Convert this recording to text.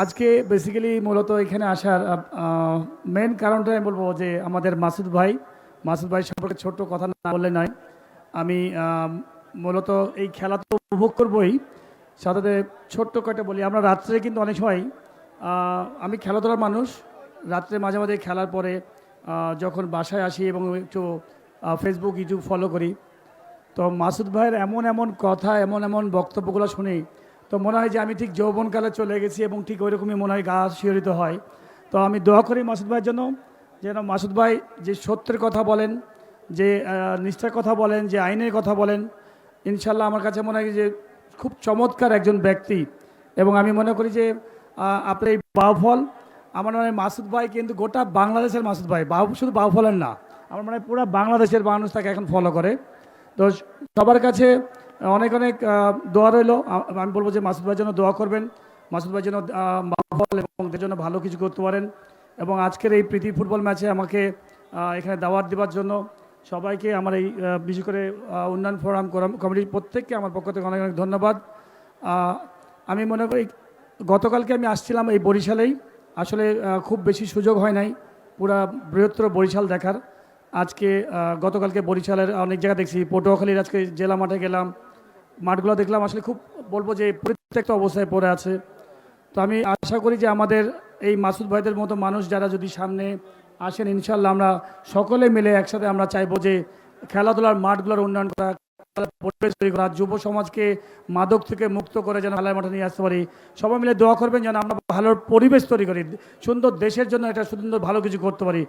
আজকে বেসিক্যালি মূলত এখানে আসার মেন কারণটা আমি বলবো যে আমাদের মাসুদ ভাই সম্পর্কে ছোট্ট কথা না বললে নয়। আমি মূলত এই খেলা তো উপভোগ করবই, সাথে ছোট্ট কয়েকটা বলি। আমরা রাত্রে কিন্তু অনেক সময় আমি খেলাধুলার মানুষ, রাত্রে মাঝে মাঝে খেলার পরে যখন বাসায় আসি এবং একটু ফেসবুক ইউটিউব ফলো করি, তো মাসুদ ভাইয়ের এমন এমন কথা, এমন এমন বক্তব্যগুলো শুনি, তো মনে হয় যে আমি ঠিক যৌবনকালে চলে গেছি এবং ঠিক ওই রকমই মনে হয় গা শিহরিত হয়। তো আমি দোয়া করি মাসুদ ভাইয়ের জন্য, যেন মাসুদ ভাই যে সত্যের কথা বলেন, যে নিষ্ঠার কথা বলেন, যে আইনের কথা বলেন, ইনশাল্লাহ আমার কাছে মনে হয় যে খুব চমৎকার একজন ব্যক্তি। এবং আমি মনে করি যে আপনার এই বাউফল, আমার মনে হয় মাসুদ ভাই কিন্তু গোটা বাংলাদেশের মাসুদ ভাই, শুধু বাউফলের না, আমার মনে হয় পুরো বাংলাদেশের মানুষ তাকে এখন ফলো করে। তো সবার কাছে অনেক অনেক দোয়া রইল। আমি বলবো যে মাসুদ ভাইয়ের জন্য দোয়া করবেন, মাসুদ ভাই যেন বাউফল এবং এদের জন্য ভালো কিছু করতে পারেন। এবং আজকের এই প্রীতি ফুটবল ম্যাচে আমাকে এখানে দাওয়াত দেওয়ার জন্য সবাইকে, আমার এই বিশেষ করে উন্নয়ন ফোরাম কমিটির প্রত্যেককে আমার পক্ষ থেকে অনেক অনেক ধন্যবাদ। আমি মনে করি গতকালকে আমি আসছিলাম এই বরিশালেই, আসলে খুব বেশি সুযোগ হয় নাই পুরা বৃহত্তর বরিশাল দেখার। আজকে গতকালকে বরিশালের অনেক জায়গা দেখছি, পটুয়াখালীর আজকে জেলা মাঠে গেলাম, মাঠগুলো দেখলাম, আসলে খুব বলবো যে প্রত্যেকটা অবস্থায় পড়ে আছে। তো আমি আশা করি যে আমাদের এই মাসুদ ভাইদের মতো মানুষ যারা যদি সামনে আসেন, ইনশাল্লাহ আমরা সকলে মিলে একসাথে আমরা চাইবো যে খেলাধুলার মাঠগুলোর উন্নয়ন করা, পরিবেশ তৈরি করা, যুব সমাজকে মাদক থেকে মুক্ত করে যেন খেলার মাঠে নিয়ে আসতে পারি। সবাই মিলে দোয়া করবেন যেন আমরা ভালো পরিবেশ তৈরি করি, সুন্দর দেশের জন্য একটা সুন্দর ভালো কিছু করতে পারি।